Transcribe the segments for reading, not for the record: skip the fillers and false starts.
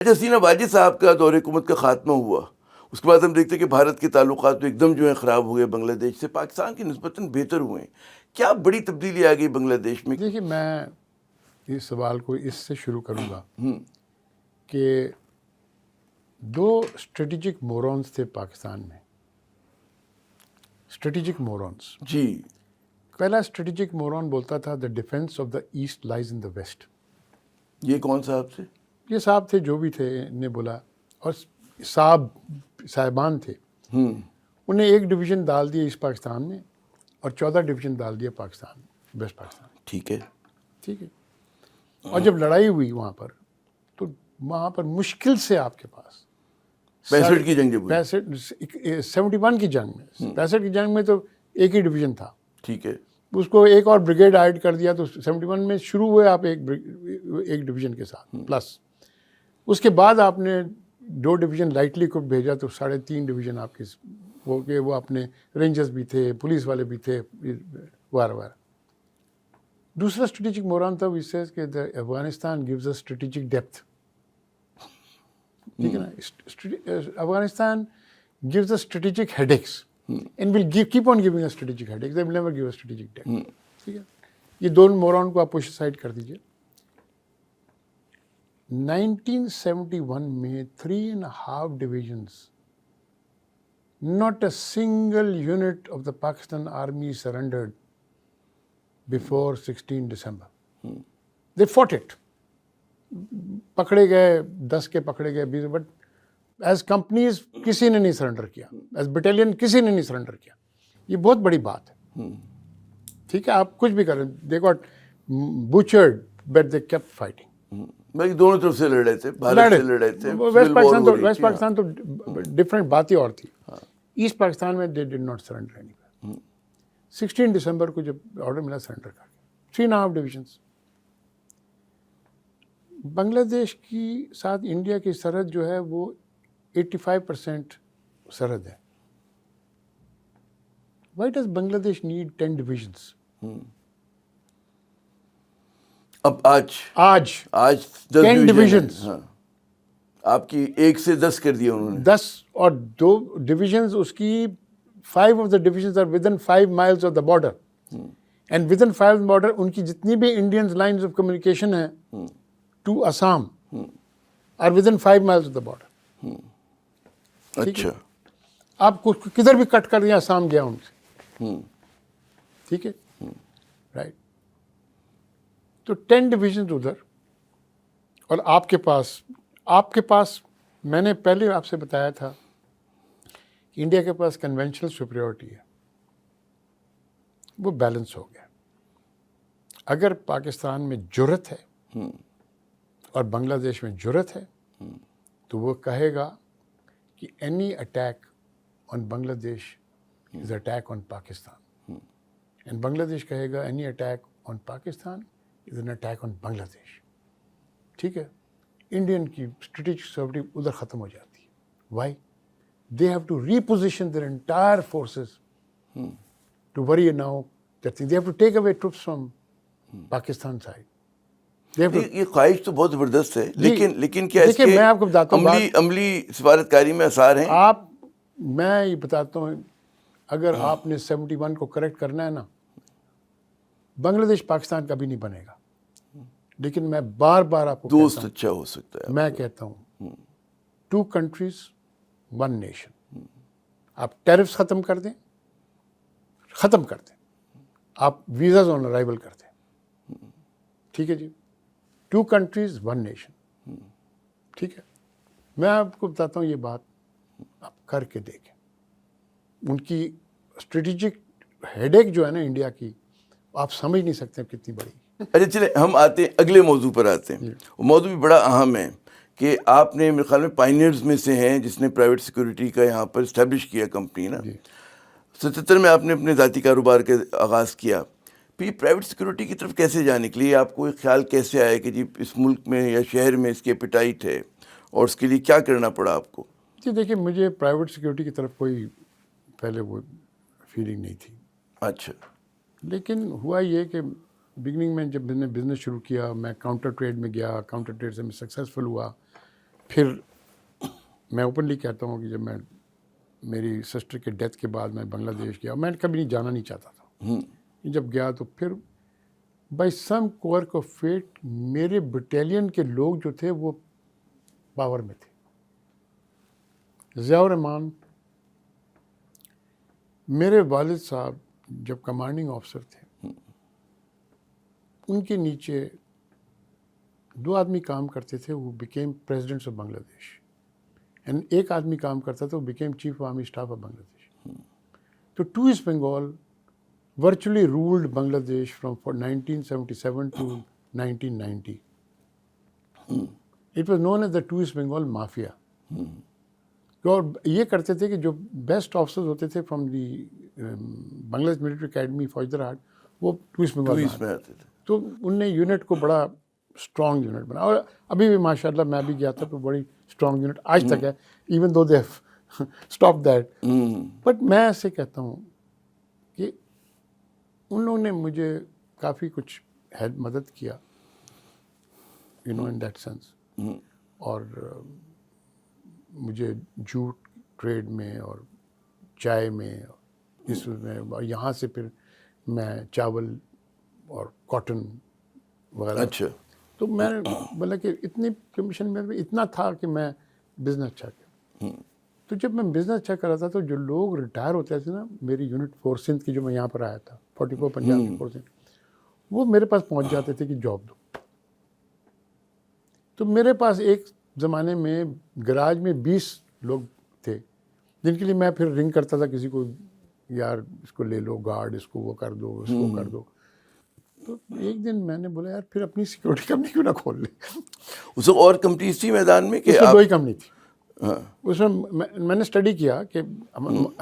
اچھا، حسینہ واجد صاحب کا دور حکومت کا خاتمہ ہوا، اس کے بعد ہم دیکھتے ہیں کہ بھارت کے تعلقات تو ایک دم جو ہے خراب ہو گئے بنگلہ دیش سے، پاکستان کی نسبتاً بہتر ہوئے ہیں. کیا بڑی تبدیلی آ گئی بنگلہ دیش میں؟ دیکھیے، میں اس سوال کو اس سے شروع کروں گا کہ دو اسٹریٹجک مورونز تھے پاکستان میں. Strategic morons. جی. پہلا اسٹریٹجک مورون بولتا تھا the defence of the east lies in the west. یہ کون صاحب سے؟ یہ صاحب تھے جو بھی تھے نے بولا، اور صاحبان تھے. انہیں ایک ڈویژن ڈال دیا ایسٹ پاکستان میں اور 14 ڈویژن ڈال دیا پاکستان ویسٹ پاکستان. ٹھیک ہے. ٹھیک ہے. اور جب لڑائی ہوئی وہاں پر، تو وہاں پر مشکل سے آپ کے پاس 65 کی جنگ جب ہوئی. 71 کی جنگ میں، 65 کی جنگ میں تو ایک ہی ڈویژن تھا. ٹھیک ہے. اس کو ایک اور بریگیڈ ایڈ کر دیا، تو 71 میں شروع ہوئے آپ ایک ڈویژن کے ساتھ پلس. اس کے بعد آپ نے 2 ڈویژن لائٹلی کو بھیجا، تو 3.5 ڈویژن آپ کے ہو گئے. وہ اپنے رینجرز بھی تھے، پولیس والے بھی تھے، وغیرہ وغیرہ. دوسرا اسٹریٹجک موران تھا وچ سیز کہ Afghanistan gives a strategic depth. ٹھیک ہے نا. Afghanistan gives us strategic headaches and will keep on giving us strategic headaches. They will never give us strategic depth. ٹھیک ہے. یہ دونوں موران کو آپ پش سائڈ کر دیجیے. 1971 میں 3.5 divisions, not a single unit of the Pakistan army surrendered before 16 December. They fought it. پکڑے گئے 10 کے پکڑے گئے 20، بٹ ایز کمپنیز کسی نے نہیں سرنڈر کیا، ایز بٹالین کسی نے نہیں سرنڈر کیا. یہ بہت بڑی بات ہے. ٹھیک ہے. آپ کچھ بھی کریں، they got butchered but they kept fighting. بھائی دونوں طرف سے لڑے تھے، بھارت سے لڑے تھے. ویسٹ پاکستان تو ڈفرینٹ بات ہی اور تھی. ایسٹ پاکستان میں they did not surrender anywhere. 16 دسمبر کو جب آرڈر ملا سرنڈر کر کے 3.5 ڈویژنس. بنگلہ دیش کی ساتھ انڈیا کی سرحد جو ہے وہ 85% سرحد ہے. وائی ڈز بنگلہ دیش نیڈ 10 ڈویژنس؟ اب آج 10 ڈویژنس. آپ کی 1 سے 10 کر دیا انہوں نے. 10 اور 2 ڈویژنز اس کی 5 of the divisions are within 5 miles of the border. And within 5 border ان کی جتنی بھی Indians lines of communication ہیں to Assam are within 5 miles of the border. اچھا. آپ کو کدھر بھی کٹ کر دیا آسام گیا ان سے. ٹھیک ہے. رائٹ. تو 10 ڈویژنز ادھر، اور آپ کے پاس میں نے پہلے آپ سے بتایا تھا کہ انڈیا کے پاس کنونشنل سپریورٹی ہے، وہ بیلنس ہو گیا. اگر پاکستان میں جرت ہے اور بنگلہ دیش میں جرت ہے تو وہ کہے گا کہ any attack on Bangladesh is attack on Pakistan, and Bangladesh کہے گا any attack on Pakistan is an attack on Bangladesh. ٹھیک ہے. انڈین کی اسٹریٹجک سیکورٹی ادھر ختم ہو جاتی ہے. Why? They have to reposition their entire forces to worry now that they have to take away troops from Pakistan side. یہ خواہش تو بہت زبردست ہے، لیکن کیا اس کے میں آپ کو بتاتا ہوں عملی سفارتکاری میں آثار ہیں؟ میں یہ بتاتا ہوں، اگر آپ نے 71 کو کریکٹ کرنا ہے نا، بنگلہ دیش پاکستان کبھی نہیں بنے گا. لیکن میں بار بار آپ کو دوست اچھا ہو سکتا ہے. میں کہتا ہوں 2 countries 1 nation. آپ ٹیرفس ختم کر دیں، آپ ویزاز آن ارائیول کر دیں. ٹھیک ہے جی. 2 countries 1 nation. ٹھیک ہے. میں آپ کو بتاتا ہوں یہ بات آپ کر کے دیکھیں. ان کی اسٹریٹجک ہیڈیک جو ہے نا انڈیا کی، آپ سمجھ نہیں سکتے کتنی بڑی. اچھا چلے ہم آتے ہیں اگلے موضوع پر آتے ہیں. وہ موضوع بھی بڑا اہم ہے کہ آپ نے میرے خیال میں پائنیئرز میں سے ہیں جس نے پرائیویٹ سیکورٹی کا یہاں پر اسٹیبلش کیا کمپنی نا. 77 میں آپ نے اپنے ذاتی کاروبار کا آغاز کیا. پھر یہ پرائیویٹ سیکورٹی کی طرف کیسے جانے کے لیے آپ کو ایک خیال کیسے آیا کہ جی اس ملک میں یا شہر میں اس کی ایپیٹائٹ ہے اور اس کے لیے کیا کرنا پڑا آپ کو؟ جی دیکھیے، مجھے پرائیویٹ سیکورٹی کی طرف کوئی پہلے وہ فیلنگ نہیں تھی. اچھا. لیکن ہوا یہ کہ بگننگ میں جب میں نے بزنس شروع کیا، میں کاؤنٹر ٹریڈ میں گیا، کاؤنٹر ٹریڈ سے میں سکسیزفل ہوا. پھر میں اوپنلی کہتا ہوں کہ جب میں میری سسٹر کے ڈیتھ کے بعد میں بنگلہ دیش گیا، میں کبھی نہیں جانا نہیں چاہتا تھا، جب گیا تو پھر بائی سم کوورک آف فیٹ میرے بٹالین کے لوگ جو تھے وہ پاور میں تھے. ضیاء الرحمان میرے والد صاحب جب کمانڈنگ آفیسر تھے، ان کے نیچے 2 آدمی کام کرتے تھے، وہ بیکیم پریزیڈنٹس آف بنگلہ دیش، اینڈ ایک آدمی کام کرتا تھا، وہ became chief army staff of Bangladesh. تو 2 east Bengal virtually ruled Bangladesh from 1977 to 1990. It was known as the 2 East Bengal Mafia. اور یہ کرتے تھے کہ جو بیسٹ آفیسرز ہوتے تھے فرام دی بنگلہ دیش ملٹری اکیڈمی فوجدار وہ 2 ایسٹ بنگال میں آتے تھے. تو ان نے یونٹ کو بڑا اسٹرانگ یونٹ بنا، اور ابھی بھی ماشاء اللہ میں بھی گیا تھا تو بڑی اسٹرانگ یونٹ آج تک ہے، even though they have stop that. But میں ایسے کہتا ہوں کہ ان لوگوں نے مجھے کافی کچھ مدد کیا، you know in that sense. اور مجھے جوٹ ٹریڈ میں اور چائے میں اس میں، اور یہاں سے پھر میں چاول اور کاٹن وغیرہ. اچھا. تو میں نے بولا کہ اتنی کمیشن میں اتنا تھا کہ میں بزنس اچھا کیا. تو جب میں بزنس اچھا کر رہا تھا تو جو لوگ ریٹائر ہوتے تھے نا، میری یونٹ 4 سندھ کی جو میں یہاں پر آیا تھا 44 پنجاب کی 4 سندھ، وہ میرے پاس پہنچ جاتے تھے کہ جاب دو. تو میرے پاس ایک زمانے میں گراج میں 20 لوگ تھے جن کے لیے میں پھر رنگ کرتا تھا کسی کو، یار اس کو لے لو گارڈ، اس کو وہ کر دو، اس کو کر دو. تو ایک دن میں نے بولا یار پھر اپنی سیکورٹی کمپنی کیوں نہ کھول لیں. اس وقت اور کمپنیز تھی میدان میں کہ اس میں 2 ہی کمپنی تھی. اس میں نے اسٹڈی کیا کہ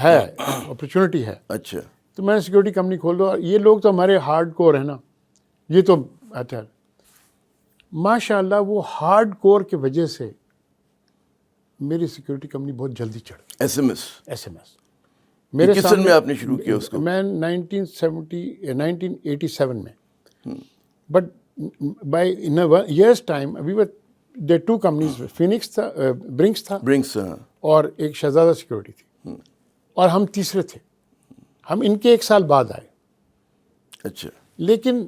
ہے اپرچونیٹی ہے. اچھا. تو میں نے سیکورٹی کمپنی کھول دو. یہ لوگ تو ہمارے ہارڈ کور ہیں نا، یہ تو اچھا ماشاء اللہ وہ ہارڈ کور کی وجہ سے میری سیکورٹی کمپنی بہت جلدی چڑھ گئی. ایس ایم ایس میرے کس سن میں آپ نے شروع کیا اس کو؟ میں 1987 میں. But by in years time we were there 2 companies, Phoenix تھا، برنکس تھا، اور ایک شہزادہ سیکورٹی تھی، اور ہم تیسرے تھے. ہم ان کے 1 سال بعد آئے. اچھا. لیکن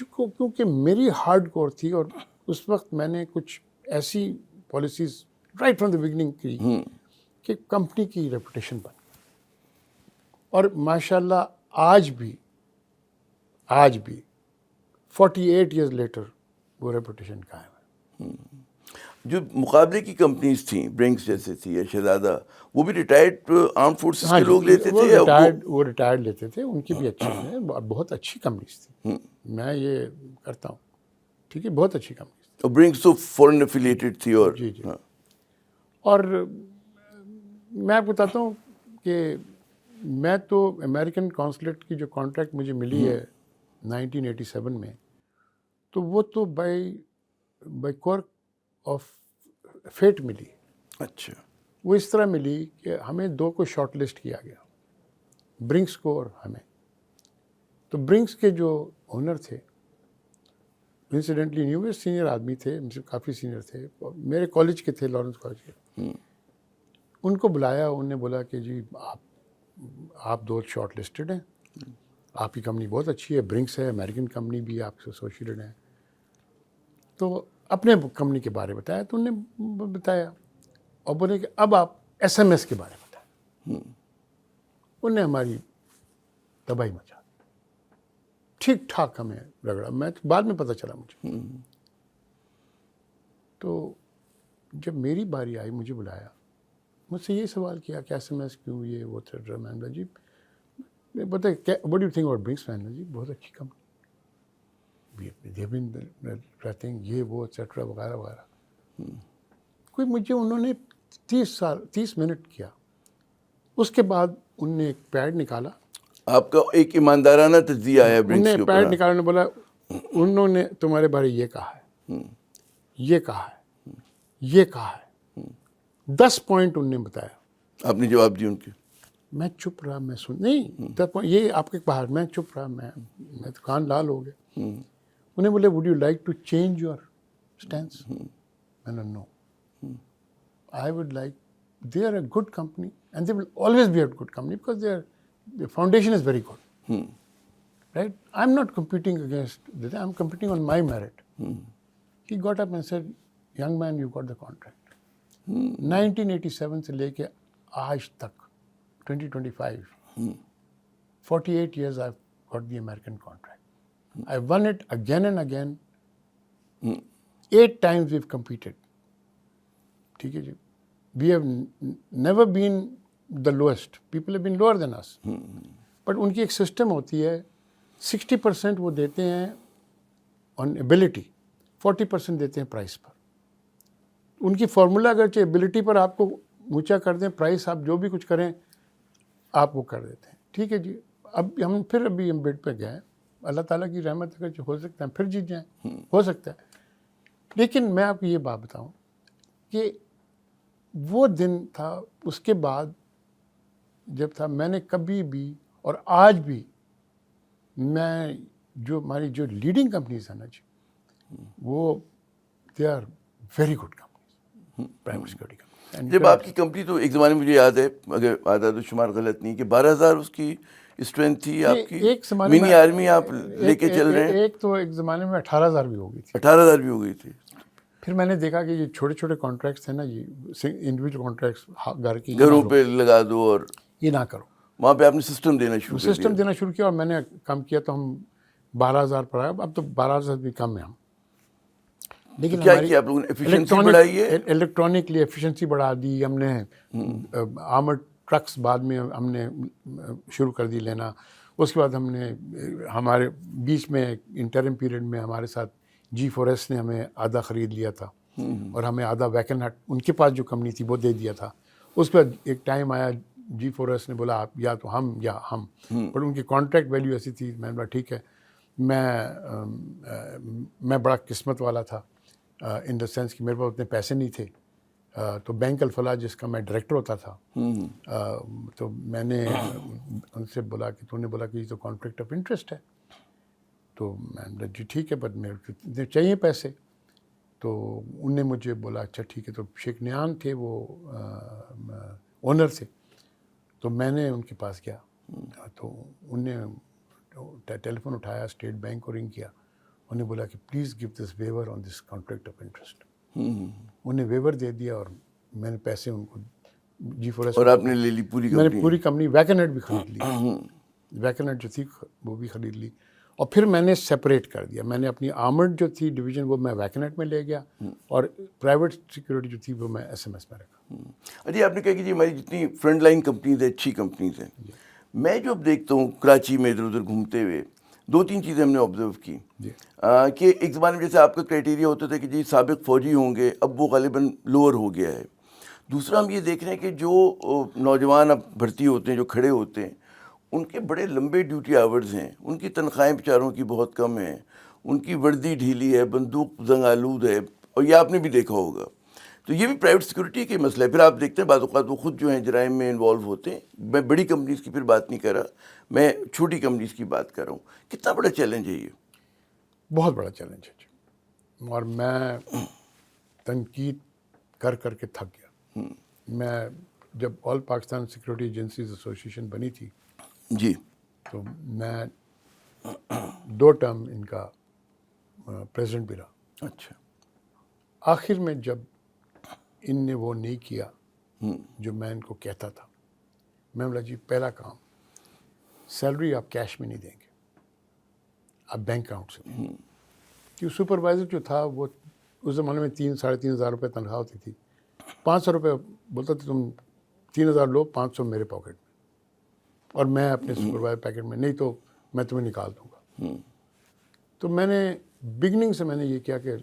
کیونکہ میری ہارڈ کور تھی، اور اس وقت میں نے کچھ ایسی policies right from the beginning کی کہ کمپنی کی ریپوٹیشن بن گئی. اور ماشاء اللہ آج بھی 48 ایئرز لیٹر وہ ریپوٹیشن قائم ہے. جو مقابلے کی کمپنیز تھیں، برنکس جیسے تھی یا شہزادہ، وہ بھی ریٹائرڈ آرم فورسز کے لوگ لیتے تھے؟ وہ ریٹائرڈ لیتے تھے، ان کی بھی اچھی ہیں، بہت اچھی کمپنیز تھی. میں یہ کرتا ہوں، ٹھیک ہے، بہت اچھی کمپنیز تھی. اور برنکس تو فورن ایفیلیٹڈ تھی. اور جی. اور میں آپ کو بتاتا ہوں کہ میں تو امریکن کونسلیٹ کی جو کانٹریکٹ مجھے ملی ہے 1987 میں، تو وہ تو بائی کورک آف فیٹ ملی. اچھا. وہ اس طرح ملی کہ ہمیں 2 کو شارٹ لسٹ کیا گیا، برنکس کو اور ہمیں. تو برنکس کے جو اونر تھے، انسیڈنٹلی نیو سینئر آدمی تھے، مجھ سے کافی سینئر تھے، میرے کالج کے تھے، لارنس کالج کے. ان کو بلایا، انہوں نے بولا کہ جی آپ 2 شارٹ لسٹڈ ہیں، آپ کی کمپنی بہت اچھی ہے، برنکس ہے، امریکن کمپنی بھی آپ سے ایسوسیٹڈ ہیں. تو اپنے کمپنی کے بارے میں بتایا، تو انہوں نے بتایا، اور بولے کہ اب آپ ایس ایم ایس کے بارے میں بتائیں. انہوں نے ہماری تباہی مچا، ٹھیک ٹھاک ہمیں رگڑا. میں بعد میں پتہ چلا مجھے. تو جب میری باری آئی، مجھے بلایا، مجھ سے یہ سوال کیا کہ ایس ایم ایس کیوں، یہ وہ ایٹسٹرا. میں نے بولا جی بتائیں what do you think about BRICS. میں نے جی بہت اچھی کمپنی، رہتے ہیں یہ وہ ایٹسٹرا وغیرہ وغیرہ. کوئی مجھے انہوں نے 30 منٹ کیا. اس کے بعد انہوں نے ایک پیڈ نکالا. آپ کا ایک ایماندارانہ تجزیہ ہے برنکس کے اوپر. انہوں نے پیڈ نکالا، نے بولا انہوں نے تمہارے بارے یہ کہا ہے، یہ کہا ہے، یہ کہا ہے. 10 پوائنٹ انہوں نے بتایا. آپ نے جواب دی ان کے؟ میں چپ رہا، میں سن نہیں 10 پوائنٹ یہ آپ کے باہر. میں چپ رہا، میں تو کان لال ہو گیا. انہیں بولے would you like to change your stance. میں نے نو. I would like, they are a good company and they will always be a good company because their foundation is very good. Right? I'm not competing against this, I'm competing on my merit. He got up and said, young man, you got the contract. 1987 سے لے کے آج تک 2025 48 years I've got the American contract. I won it again and again. 8 times we've competed. ٹھیک ہے جی. We have never been the lowest. People have been lower than us. But ان کی ایک system ہوتی ہے 60% وہ دیتے ہیں on ability, 40% دیتے ہیں پرائس پر. ان کی فارمولا اگرچہ ایبلٹی پر آپ کو اونچا کر دیں, پرائس آپ جو بھی کچھ کریں آپ وہ کر دیتے ہیں. ٹھیک ہے جی. اب ہم بڈ پہ گئے, اللہ تعالیٰ کی رحمت اگر ہو سکتا ہے پھر جیت جائیں, ہو سکتا ہے. لیکن میں آپ کو یہ بات بتاؤں کہ وہ دن تھا, اس کے بعد جب تھا, میں نے کبھی بھی اور آج بھی میں جو ہماری جو لیڈنگ کمپنیز ہیں نا جی, وہ they are very good companies, private security companies. جب آپ کی کمپنی تو ایک زمانے میں مجھے یاد ہے, اگر اعداد و شمار غلط نہیں, کہ 12,000 اس کی اسٹرینتھ تھی آپ کی, منی آرمی آپ لے کے چل رہے ہیں. ایک تو ایک زمانے میں 18,000 بھی ہو گئی تھی. 18,000 بھی ہو گئی تھی. پھر میں نے دیکھا کہ یہ چھوٹے چھوٹے کانٹریکٹس ہیں نا, یہ انڈیویجول کانٹریکٹس گھر کی, گھروں پہ لگا دو, اور یہ نہ کرو. وہاں پہ آپ نے سسٹم دینا شروع کیا, اور میں نے کم کیا تو ہم 12,000 پر آئے. اب تو 12,000 بھی کم ہے ہم. لیکن کیا کیا آپ لوگوں نے ایفیشنسی بڑھائی ہے, الیکٹرانکلی ایفیشنسی بڑھا دی ہم نے. آرمڈ ٹرکس بعد میں ہم نے شروع کر دی لینا. اس کے بعد ہم نے ہمارے بیچ میں انٹرم پیریڈ میں ہمارے ساتھ G4S نے ہمیں آدھا خرید لیا تھا, اور ہمیں آدھا ویکن ہٹ ان کے پاس جو کمپنی تھی وہ دے دیا تھا. اس کے بعد ایک ٹائم آیا G4S نے بولا آپ یا تو ہم یا ہم, پر ان کی کانٹریکٹ ویلیو ایسی تھی. میں نے بولا ٹھیک ہے. میں بڑا قسمت والا تھا ان دا سینس کہ میرے پاس اتنے پیسے نہیں تھے. تو بینک الفلاح جس کا میں ڈائریکٹر ہوتا تھا, تو میں نے ان سے بولا کہ تو نے بولا کہ یہ تو کانفلکٹ آف انٹرسٹ ہے. تو میں نے جی ٹھیک ہے, بٹ میرے کو اتنے چاہیے پیسے. تو ان نے مجھے بولا اچھا ٹھیک ہے. تو شیخ نیان تھے وہ اونر سے, تو میں نے ان کے پاس گیا. تو ان نے ٹیلی فون اٹھایا, اسٹیٹ بینک کو رنگ کیا. انہوں نے بولا کہ please give this viewer on this conflict of interest. انہوں نے ویور دے دیا, اور میں نے پیسے ان کو G4S, اور آپ نے لے لی پوری میں نے پوری کمپنی ویکنٹ بھی خرید لی. ویکنٹ جو تھی وہ بھی خرید لی. اور پھر میں نے سپریٹ کر دیا. میں نے اپنی آرمڈ جو تھی ڈویژن وہ میں ویکنٹ میں لے گیا, اور پرائیویٹ سیکورٹی جو تھی وہ میں SMS میں رکھا. جی آپ نے کہا کہ جی ہماری جتنی فرنٹ لائن کمپنیز ہیں اچھی کمپنیز ہیں. میں جو اب دیکھتا ہوں کراچی میں ادھر ادھر گھومتے ہوئے, 2-3 چیزیں ہم نے آبزرو کی کہ ایک زمانے میں جیسے آپ کا کرائٹیریا ہوتا تھا کہ جی سابق فوجی ہوں گے, اب وہ غالباً لوور ہو گیا ہے. دوسرا ہم یہ دیکھ رہے ہیں کہ جو نوجوان اب بھرتی ہوتے ہیں, جو کھڑے ہوتے ہیں, ان کے بڑے لمبے ڈیوٹی آورز ہیں, ان کی تنخواہیں بیچاروں کی بہت کم ہیں, ان کی وردی ڈھیلی ہے, بندوق زنگ آلود ہے, اور یہ آپ نے بھی دیکھا ہوگا. تو یہ بھی پرائیویٹ سیکورٹی کا مسئلہ ہے. پھر آپ دیکھتے ہیں بعض اوقات وہ خود جو ہیں جرائم میں انوالو ہوتے ہیں. میں بڑی کمپنیز کی پھر بات نہیں کر رہا, میں چھوٹی کمپنیز کی بات کر رہا ہوں. کتنا بڑا چیلنج ہے یہ؟ بہت بڑا چیلنج ہے جی, اور میں تنقید کر کر کے تھک گیا. میں جب آل پاکستان سیکورٹی ایجنسیز ایسوسیشن بنی تھی جی, تو میں 2 ٹرم ان کا پریزیڈنٹ بھی رہا. اچھا. آخر میں جب ان نے وہ نہیں کیا جو میں ان کو کہتا تھا, میں بولا جی پہلا کام, سیلری آپ کیش میں نہیں دیں گے, آپ بینک اکاؤنٹ سے دیں گے. کیوں سپروائزر جو تھا وہ اس زمانے میں 3-3.5 ہزار روپے تنخواہ ہوتی تھی. 500 روپے بولتا تھا تم 3,000 لو, 500 میرے پاکٹ میں, اور میں اپنے سپروائزر پیکٹ میں, نہیں تو میں تمہیں نکال دوں گا. تو میں نے بگننگ سے میں نے یہ کیا کہ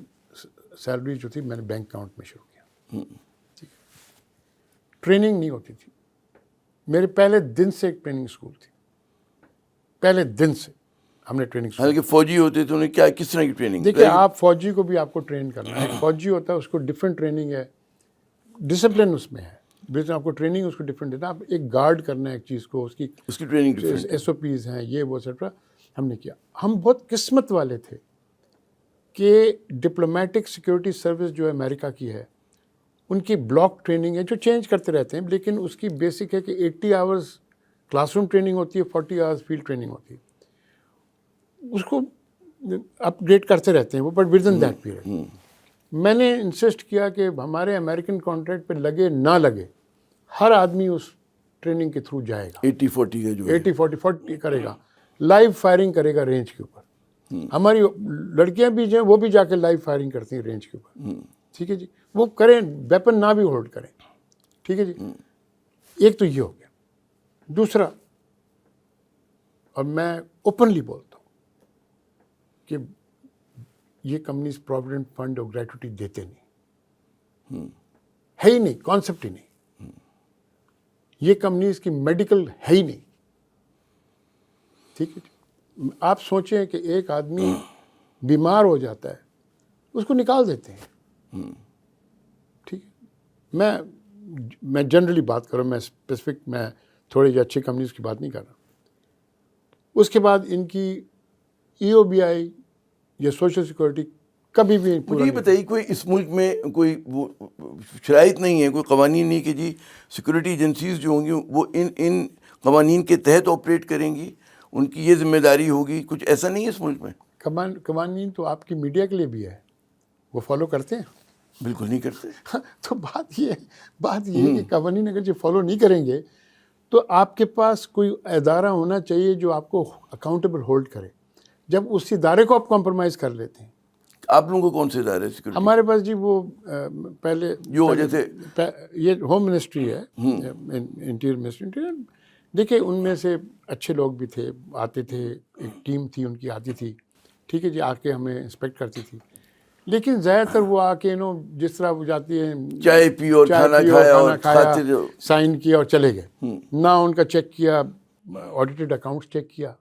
سیلری جو تھی میں نے بینک اکاؤنٹ میں شروع کیا. ٹریننگ نہیں ہوتی تھی. میرے پہلے دن سے ایک ٹریننگ اسکول تھی, پہلے دن سے ہم نے ٹریننگ. حالانکہ فوجی ہوتے تو انہیں کیا کس طرح کی ٹریننگ؟ دیکھیے آپ فوجی کو بھی آپ کو ٹرین کرنا ہے. ایک فوجی ہوتا ہے اس کو ڈفرینٹ ٹریننگ ہے, ڈسپلن اس میں ہے, بیچ آپ کو ٹریننگ اس کو ڈفرینٹ دینا. آپ ایک گارڈ کرنا ہے ایک چیز کو, اس کی ٹریننگ SOPs ہیں, یہ وہ ایٹسٹرا ہم نے کیا. ہم بہت قسمت والے تھے کہ ڈپلومیٹک سیکورٹی سروس جو امریکہ کی ہے ان کی بلاک ٹریننگ ہے جو چینج کرتے رہتے ہیں، لیکن اس کی بیسک ہے کہ 80 آورز کلاس روم ٹریننگ ہوتی ہے، 40 آورز فیلڈ ٹریننگ ہوتی ہے، اس کو اپ گریڈ کرتے رہتے ہیں وہ، but with in that period میں نے انسسٹ کیا کہ ہمارے امریکن کانٹریکٹ پہ لگے نہ لگے، ہر آدمی اس ٹریننگ کے تھرو جائے گا، 80-40 کا جو ہے 80-40 کرے گا، لائیو فائرنگ کرے گا رینج کے اوپر، ہماری لڑکیاں بھی جو ہیں وہ بھی جا کے لائیو فائرنگ کرتی ہیں رینج کے اوپر، ٹھیک ہے جی، وہ کریں ویپن نہ بھی ہولڈ کریں، ٹھیک ہے جی، ایک تو یہ ہو گیا۔ دوسرا، اور میں اوپنلی بولتا ہوں کہ یہ کمپنیز پروویڈنٹ فنڈ اور گریٹوٹی دیتے نہیں، ہے ہی نہیں، کانسیپٹ ہی نہیں، یہ کمپنیز کی میڈیکل ہے ہی نہیں، ٹھیک ہے جی۔ آپ سوچیں کہ ایک آدمی بیمار ہو جاتا ہے، اس کو نکال دیتے ہیں، ٹھیک ہے، میں جنرلی بات کر رہا ہوں، میں اسپیسیفک، میں تھوڑی جی اچھی کمپنیز کی بات نہیں کر رہا۔ اس کے بعد ان کی ای او بی آئی یا سوشل سیکورٹی کبھی بھی مجھے یہ بتائیے، کوئی اس ملک میں کوئی وہ شرائط نہیں ہے، کوئی قوانین نہیں کہ جی سیکورٹی ایجنسیز جو ہوں گی وہ ان قوانین کے تحت آپریٹ کریں گی، ان کی یہ ذمہ داری ہوگی، کچھ ایسا نہیں ہے اس ملک میں؟ قوانین تو آپ کی میڈیا کے لیے بھی ہے، وہ فالو کرتے ہیں؟ بالکل نہیں کرتے۔ تو بات یہ ہے کہ قوانین اگر جو فالو نہیں کریں گے تو آپ کے پاس کوئی ادارہ ہونا چاہیے جو آپ کو اکاؤنٹیبل ہولڈ کرے۔ جب اس ادارے کو آپ کمپرومائز کر لیتے ہیں، آپ لوگوں کو کون سے ادارے سیکورٹی؟ ہمارے پاس جی وہ پہلے جو جیسے یہ ہوم منسٹری ہے، انٹیریئر منسٹری، دیکھیں ان میں سے اچھے لوگ بھی تھے، آتے تھے، ایک ٹیم تھی ان کی آتی تھی، ٹھیک ہے جی، آ کے ہمیں انسپیکٹ کرتی تھی، لیکن زیادہ تر وہ آ کے جس طرح وہ جاتی ہے، چائے پی اور کھانا کھایا اور کھاتے جو سائن کیا اور چلے گئے، نہ ان کا چیک کیا، آڈیٹڈ اکاؤنٹس چیک کیا،